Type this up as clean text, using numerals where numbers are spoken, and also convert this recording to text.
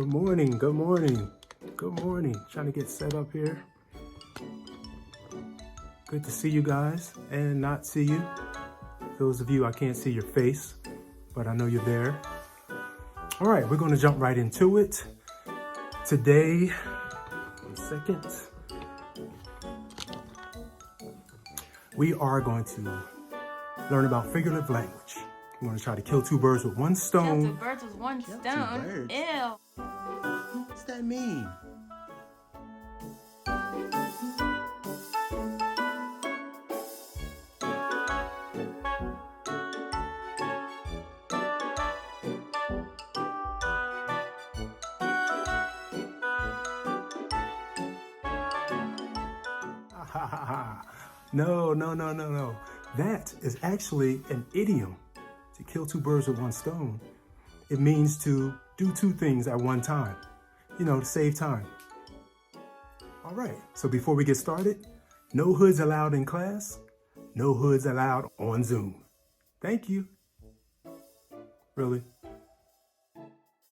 Good morning, good morning, good morning. Trying to get set up here. Good to see you guys and not see you. Those of you, I can't see your face, but I know you're there. All right, we're gonna jump right into it. Today, 1 second. We are going to learn about figurative language. We're gonna try to kill two birds with one stone. Kill two birds with one stone. Ew. What's that mean? No. That is actually an idiom. To kill two birds with one stone. It means to do two things at one time. You know, to save time. All right, so before we get started, no hoods allowed in class, no hoods allowed on Zoom. Thank you. Really?